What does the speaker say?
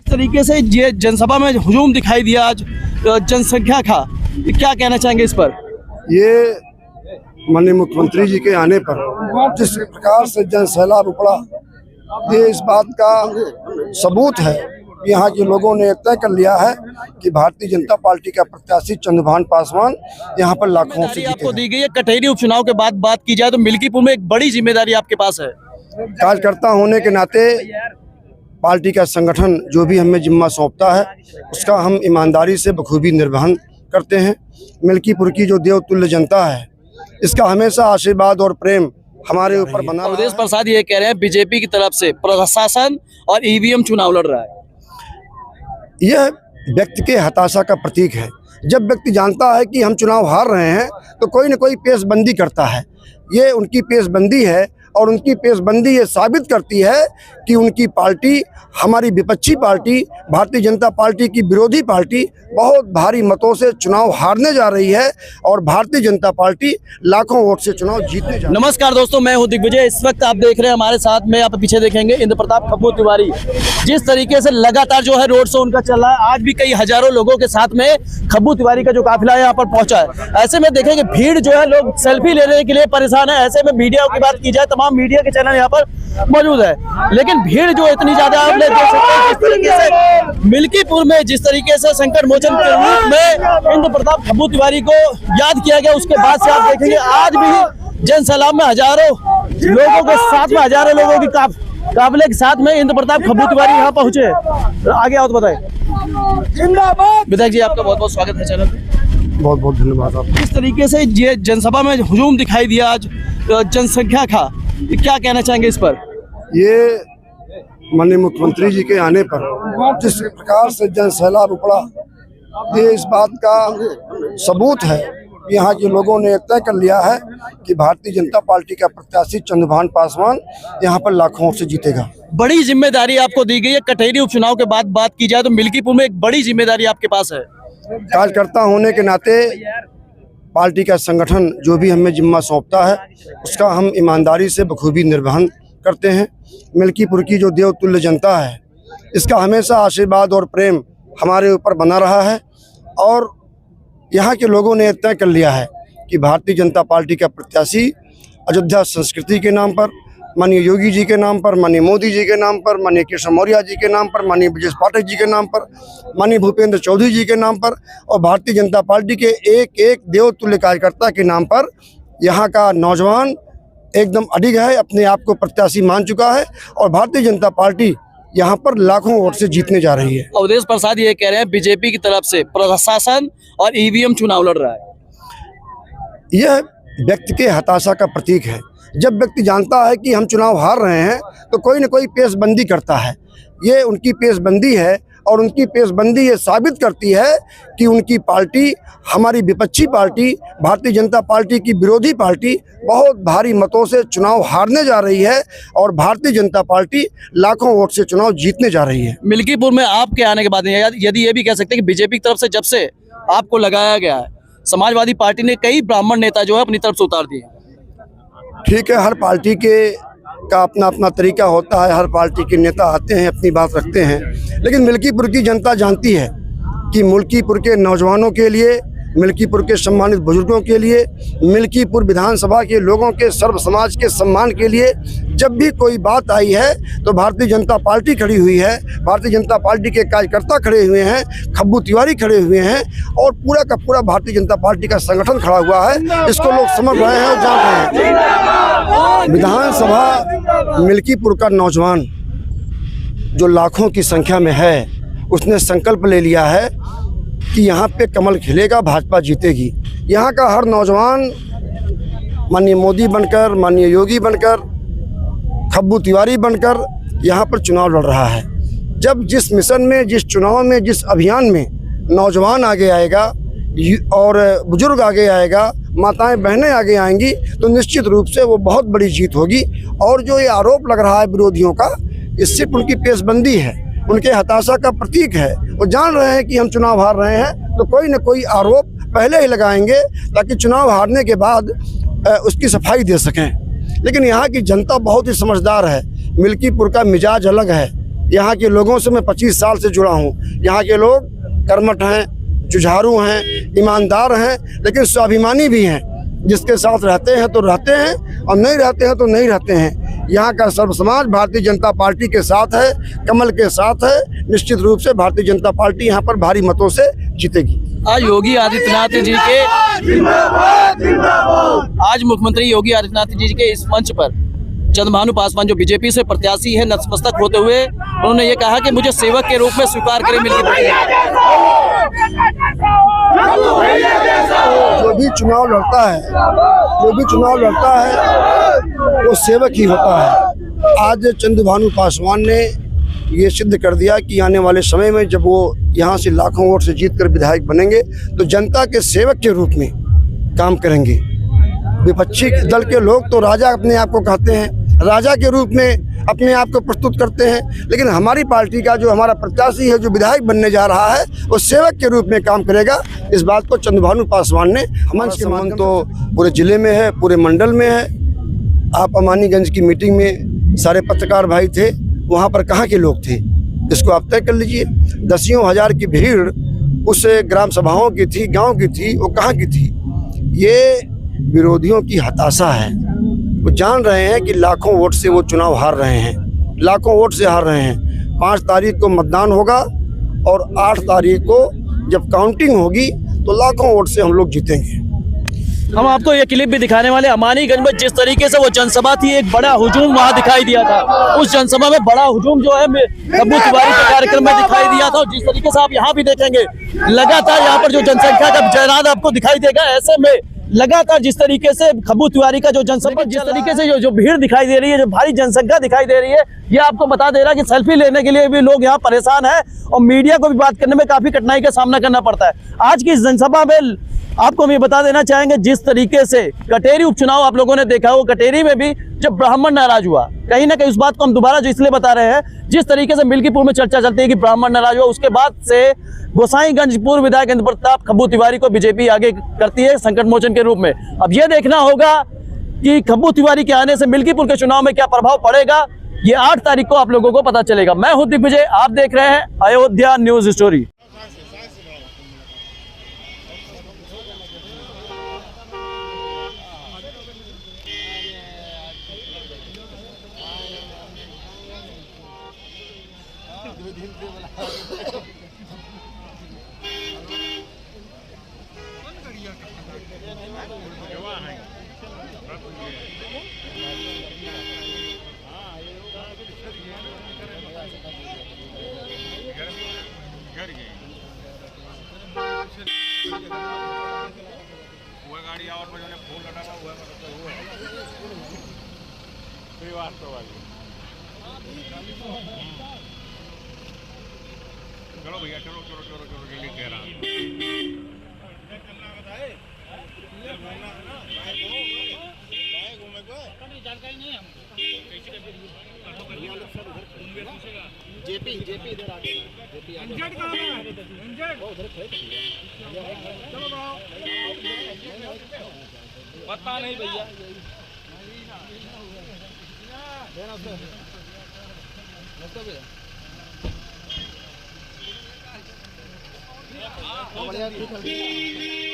तरीके से ये जनसभा में हुजूम दिखाई दिया आज जनसंख्या का, क्या कहना चाहेंगे इस पर? ये माननीय मुख्यमंत्री जी के आने पर जिस प्रकार से जन सैलाब उपड़ा, ये इस बात का सबूत है कि यहाँ के लोगों ने तय कर लिया है कि भारतीय जनता पार्टी का प्रत्याशी चंद्रभान पासवान यहाँ पर लाखों से आपको दी गई है। कटहरी उपचुनाव के बाद बात की जाए तो मिल्कीपुर में एक बड़ी जिम्मेदारी आपके पास है। कार्यकर्ता होने के नाते पार्टी का संगठन जो भी हमें जिम्मा सौंपता है उसका हम ईमानदारी से बखूबी निर्वहन करते हैं। मिल्कीपुर की जो देवतुल्य जनता है इसका हमेशा आशीर्वाद और प्रेम हमारे ऊपर बना। अवधेश प्रसाद ये कह रहे हैं बीजेपी की तरफ से प्रशासन और ईवीएम चुनाव लड़ रहा है। यह व्यक्ति के हताशा का प्रतीक है। जब व्यक्ति जानता है कि हम चुनाव हार रहे हैं तो कोई न कोई पेशबंदी करता है। ये उनकी पेशबंदी है और उनकी पेशबंदी ये साबित करती है कि उनकी पार्टी, हमारी विपक्षी पार्टी भारतीय जनता पार्टी की विरोधी पार्टी बहुत भारी मतों से चुनाव हारने जा रही है और भारतीय जनता पार्टी लाखों वोट से चुनाव जीतने जा रही है। नमस्कार दोस्तों, मैं हूं दिग्विजय। इस वक्त आप देख रहे हैं हमारे साथ में, आप पीछे देखेंगे इंद्र प्रताप खब्बू तिवारी। जिस तरीके से लगातार जो है रोड शो उनका चल रहा है, आज भी कई हजारों लोगों के साथ में खब्बू तिवारी का जो काफिला है यहाँ पर पहुंचा है। ऐसे में देखेंगे भीड़ जो है, लोग सेल्फी लेने के लिए परेशान है। ऐसे में मीडिया की बात की जाए, तमाम मीडिया के चैनल यहाँ पर मौजूद है, लेकिन भीड़ जो इतनी ज्यादा आप देख सकते हैं। जिस तरीके से मिल्कीपुर में जिस तरीके से संकट मोचन के रूप में इंद्र प्रताप खब्बू तिवारी को याद किया गया, उसके बाद से आप देखेंगे आज भी जन सैलाब में हजारों लोगों के साथ में, हजारों लोगों की काफिले के साथ में इंद्र प्रताप खब्बू तिवारी यहाँ पहुंचे। आगे आओ तो बताएं। विधायक जी, आपका बहुत बहुत स्वागत है चैनल पे। बहुत बहुत धन्यवाद आपका। किस तरीके से ये जनसभा में हुजूम दिखाई दिया आज जनसंख्या का, क्या कहना चाहेंगे इस पर? ये माननीय मुख्यमंत्री जी के आने पर जिस प्रकार से जन सैलाब उपड़ा, ये इस बात का सबूत है कि यहाँ के लोगों ने तय कर लिया है कि भारतीय जनता पार्टी का प्रत्याशी चंद्रभान पासवान यहाँ पर लाखों से जीतेगा। बड़ी जिम्मेदारी आपको दी गई है। कटहरी उपचुनाव के बाद बात की जाए तो मिल्कीपुर में एक बड़ी जिम्मेदारी आपके पास है। कार्यकर्ता होने के नाते पार्टी का संगठन जो भी हमें जिम्मा सौंपता है उसका हम ईमानदारी से बखूबी निर्वहन करते हैं। मिल्कीपुर की जो देवतुल्य जनता है इसका हमेशा आशीर्वाद और प्रेम हमारे ऊपर बना रहा है और यहाँ के लोगों ने तय कर लिया है कि भारतीय जनता पार्टी का प्रत्याशी अयोध्या संस्कृति के नाम पर, माननीय योगी जी के नाम पर, माननीय मोदी जी के नाम पर, माननीय कृष्ण मौर्य जी के नाम पर, माननीय ब्रजेश पाठक जी के नाम पर, माननीय भूपेंद्र चौधरी जी के नाम पर और भारतीय जनता पार्टी के एक एक देवतुल्य कार्यकर्ता के नाम पर यहाँ का नौजवान एकदम अडिग है, अपने आप को प्रत्याशी मान चुका है और भारतीय जनता पार्टी यहाँ पर लाखों वोट से जीतने जा रही है। अवधेश प्रसाद ये कह रहे हैं बीजेपी की तरफ से प्रशासन और ईवीएम चुनाव लड़ रहा है। यह व्यक्ति के हताशा का प्रतीक है। जब व्यक्ति जानता है कि हम चुनाव हार रहे हैं तो कोई न कोई पेशबंदी करता है। ये उनकी पेशबंदी है और उनकी पेशबंदी ये साबित करती है कि उनकी पार्टी, हमारी विपक्षी पार्टी भारतीय जनता पार्टी की विरोधी पार्टी बहुत भारी मतों से चुनाव हारने जा रही है और भारतीय जनता पार्टी लाखों वोट से चुनाव जीतने जा रही है। मिल्कीपुर में आपके आने के बाद यदि ये भी कह सकते हैं कि बीजेपी की तरफ से जब से आपको लगाया गया है, समाजवादी पार्टी ने कई ब्राह्मण नेता जो है अपनी तरफ से उतार दिए। ठीक है, हर पार्टी का अपना अपना तरीका होता है। हर पार्टी के नेता आते हैं, अपनी बात रखते हैं, लेकिन मिल्कीपुर की जनता जानती है कि मिल्कीपुर के नौजवानों के लिए, मिल्कीपुर के सम्मानित बुजुर्गों के लिए, मिल्कीपुर विधानसभा के लोगों के, सर्व समाज के सम्मान के लिए जब भी कोई बात आई है तो भारतीय जनता पार्टी खड़ी हुई है। भारतीय जनता पार्टी के कार्यकर्ता खड़े हुए हैं, खब्बू तिवारी खड़े हुए हैं और पूरा का पूरा भारतीय जनता पार्टी का संगठन खड़ा हुआ है। इसको लोग समझ रहे हैं और जान रहे हैं। विधानसभा मिल्कीपुर का नौजवान जो लाखों की संख्या में है, उसने संकल्प ले लिया है कि यहाँ पे कमल खिलेगा, भाजपा जीतेगी। यहाँ का हर नौजवान माननीय मोदी बनकर, माननीय योगी बनकर, खब्बू तिवारी बनकर यहाँ पर चुनाव लड़ रहा है। जब जिस मिशन में, जिस चुनाव में, जिस अभियान में नौजवान आगे आएगा और बुजुर्ग आगे आएगा, माताएं बहनें आगे आएंगी तो निश्चित रूप से वो बहुत बड़ी जीत होगी। और जो ये आरोप लग रहा है विरोधियों का, ये सिर्फ उनकी पेशबंदी है, उनके हताशा का प्रतीक है। वो जान रहे हैं कि हम चुनाव हार रहे हैं तो कोई न कोई आरोप पहले ही लगाएंगे ताकि चुनाव हारने के बाद उसकी सफाई दे सकें। लेकिन यहाँ की जनता बहुत ही समझदार है। मिल्कीपुर का मिजाज अलग है, यहाँ के लोगों से मैं 25 साल से जुड़ा हूँ। यहाँ के लोग कर्मठ हैं, जुझारू हैं, ईमानदार हैं, लेकिन स्वाभिमानी भी हैं। जिसके साथ रहते हैं तो रहते हैं और नहीं रहते हैं तो नहीं रहते हैं। यहाँ का सर्व समाज भारतीय जनता पार्टी के साथ है, कमल के साथ है। निश्चित रूप से भारतीय जनता पार्टी यहाँ पर भारी मतों से जीतेगी। आज योगी आदित्यनाथ जी के आज मुख्यमंत्री योगी आदित्यनाथ जी के इस मंच पर चंद्रभानु पासवान जो बीजेपी से प्रत्याशी है नतमस्तक होते हुए उन्होंने ये कहा कि मुझे सेवक के रूप में स्वीकार करें मिलकर। जो भी चुनाव लड़ता है वो सेवक ही होता है। आज चंद्रभानु पासवान ने ये सिद्ध कर दिया कि आने वाले समय में जब वो यहाँ से लाखों वोट से जीतकर विधायक बनेंगे तो जनता के सेवक के रूप में काम करेंगे। विपक्षी दल के लोग तो राजा अपने आप को कहते हैं, राजा के रूप में अपने आप को प्रस्तुत करते हैं, लेकिन हमारी पार्टी का जो हमारा प्रत्याशी है जो विधायक बनने जा रहा है वो सेवक के रूप में काम करेगा। इस बात को चंद्रभानु पासवान ने मंच के संबंध तो पूरे जिले में है, पूरे मंडल में है। आप अमानीगंज की मीटिंग में सारे पत्रकार भाई थे, वहाँ पर कहाँ के लोग थे इसको आप तय कर लीजिए। दसियों हजार की भीड़ उस ग्राम सभाओं की थी, गाँव की थी, वो कहाँ की थी? ये विरोधियों की हताशा है। वो जान रहे हैं कि लाखों वोट से वो चुनाव हार रहे हैं, लाखों वोट से हार रहे हैं। 5 तारीख को मतदान होगा और 8 तारीख को जब काउंटिंग होगी तो लाखों वोट से हम लोग जीतेंगे। हम आपको ये क्लिप भी दिखाने वाले। अमानीगंज में जिस तरीके से वो जनसभा थी, एक बड़ा हुजूम वहाँ दिखाई दिया था। उस जनसभा में बड़ा हुजूम जो है खब्बू तिवारी के कार्यक्रम में दिखाई दिया था। और जिस तरीके से आप यहाँ भी देखेंगे लगातार यहाँ पर जो जनसंख्या का जयराद आपको दिखाई देगा। ऐसे में लगातार जिस तरीके से खब्बू तिवारी का जो जनसभा, जिस तरीके से जो भीड़ दिखाई दे रही है, जो भारी जनसंख्या दिखाई दे रही है, ये आपको बता दे रहा है कि सेल्फी लेने के लिए भी लोग यहाँ परेशान हैं और मीडिया को भी बात करने में काफी कठिनाई का सामना करना पड़ता है। आज की इस जनसभा में आपको हम ये बता देना चाहेंगे, जिस तरीके से कटेरी उपचुनाव आप लोगों ने देखा, वो कटेरी में भी जब ब्राह्मण नाराज हुआ, कहीं ना कहीं उस बात को हम दोबारा जो इसलिए बता रहे हैं, जिस तरीके से मिल्कीपुर में चर्चा चलती है कि ब्राह्मण नाराज हुआ, उसके बाद से गोसाईगंज पूर्व विधायक इंद्र प्रताप खब्बू तिवारी को बीजेपी आगे करती है संकट मोचन के रूप में। अब यह देखना होगा कि खब्बू तिवारी के आने से मिल्कीपुर के चुनाव में क्या प्रभाव पड़ेगा। ये 8 तारीख को आप लोगों को पता चलेगा। मैं हूं दिग्विजय, आप देख रहे हैं अयोध्या न्यूज स्टोरी। गाड़ी और बजाने फूल लगा हुआ चलो भैया चलो चलो चलो चलो जल्दी कह रहा जानकारी नहीं है जेपी इधर आगे पता नहीं भैया बढ़िया